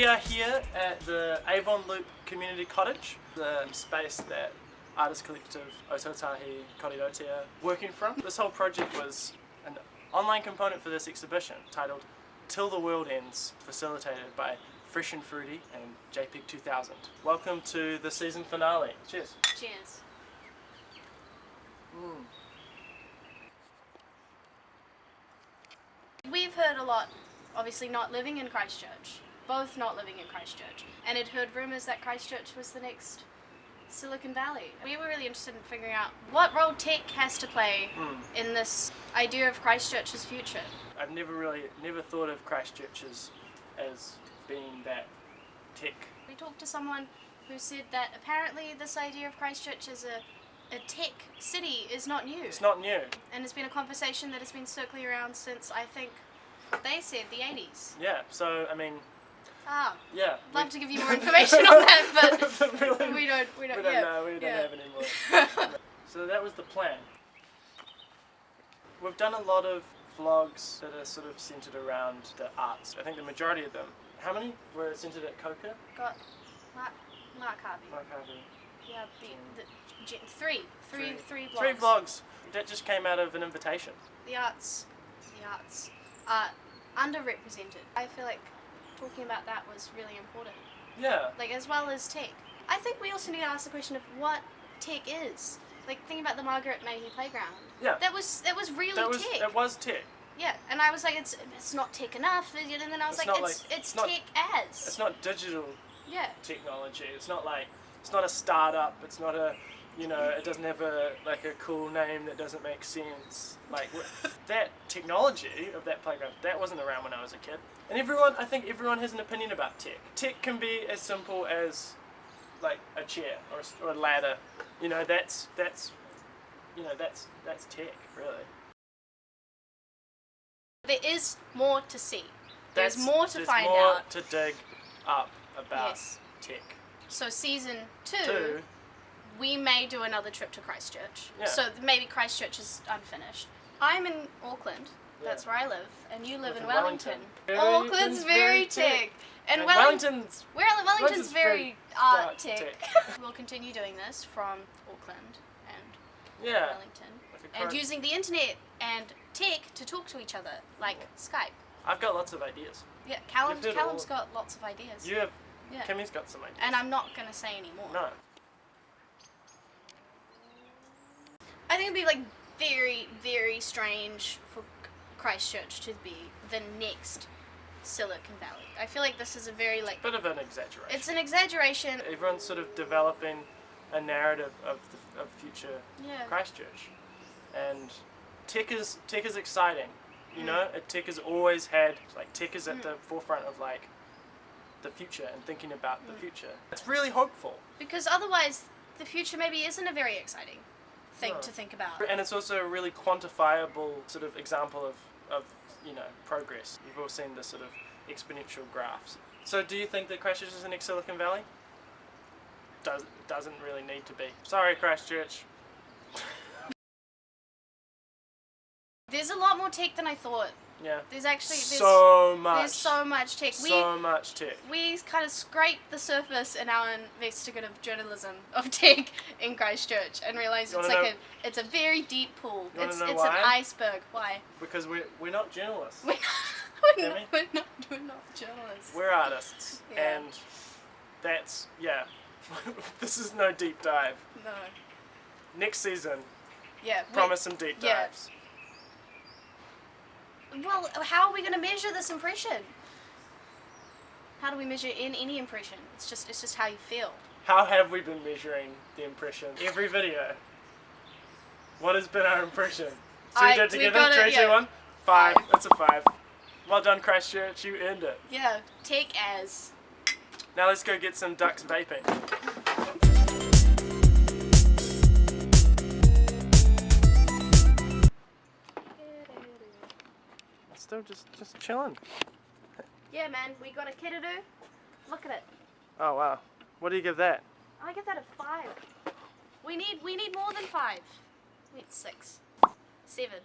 are here at the Avon Loop Community Cottage, the space that artist collective Ōtautahi Kōrerotia working from. This whole project was an online component for this exhibition titled Till the World Ends, facilitated by Fresh and Fruity and JPEG 2000. Welcome to the season finale. Cheers. Cheers. We've heard a lot, obviously not living in Christchurch, both not living in Christchurch, and had heard rumours that Christchurch was the next Silicon Valley. We were really interested in figuring out what role tech has to play in this idea of Christchurch's future. I've never thought of Christchurch as being that tech. We talked to someone who said that apparently this idea of Christchurch as a tech city is not new. It's not new. And it's been a conversation that has been circling around since, I think, they said the 80s. Yeah, so I mean, yeah. Love to give you more information on that, but really, we don't know, we don't have any more. So that was the plan. We've done a lot of vlogs that are sort of centered around the arts. I think the majority of them. How many were centered at CoCA? Got Mark Harvey. Mark Harvey. Yeah, three vlogs. 3 vlogs. That just came out of an invitation. The arts are underrepresented. I feel like talking about that was really important. Yeah. Like, as well as tech. I think we also need to ask the question of what tech is. Like, think about the Margaret Mahy playground. Yeah. That was really tech. It was tech. Yeah, and I was like, it's not tech enough, and then I was it's tech as. It's not digital technology. It's not a startup. It's not a, it doesn't have a cool name that doesn't make sense. Like that technology of that playground, that wasn't around when I was a kid. And I think everyone has an opinion about tech. Tech can be as simple as like a chair or a ladder. That's tech, really. There is more to see. There's more to find out. There's more to dig up about tech. So season 2, we may do another trip to Christchurch. Yeah. So maybe Christchurch is unfinished. I'm in Auckland. That's where I live, and you live in Wellington. Auckland's very tech. And Wellington's very art tech. We'll continue doing this from Auckland and Wellington. And using the internet and tech to talk to each other, like Skype. I've got lots of ideas. Yeah, Callum's got lots of ideas. You have. Yeah. Kimmi's got some ideas. And I'm not going to say any more. No. I think it'd be like very, very strange for Christchurch to be the next Silicon Valley. I feel like this is a very bit of an exaggeration. It's an exaggeration. Everyone's sort of developing a narrative of future Christchurch, and tech is exciting. Tech has always had tech is at the forefront of the future and thinking about the future. It's really hopeful. Because otherwise, the future maybe isn't a very exciting thing to think about. And it's also a really quantifiable sort of example of progress. You've all seen the sort of exponential graphs. So do you think that Christchurch is the next Silicon Valley? Doesn't really need to be. Sorry, Christchurch. There's a lot more tech than I thought. Yeah. There's so much. There's so much tech. So much tech. We kind of scraped the surface in our investigative journalism of tech in Christchurch and realised it's a very deep pool. It's an iceberg. Why? Because we're not journalists. We're not journalists. We're artists, and that's this is no deep dive. No. Next season. Yeah. Promise some deep dives. Well, how are we going to measure this impression? How do we measure in any impression? It's just how you feel. How have we been measuring the impression? Every video. What has been our impression? So we did together. 3, 2, 1. 5. That's a 5. Well done, Christchurch. You earned it. Yeah. Take as. Now let's go get some ducks vaping. Still just chilling. Yeah, man, we got a kiddo. Look at it. Oh wow. What do you give that? I give that a 5. We need more than 5. We need 6. 7.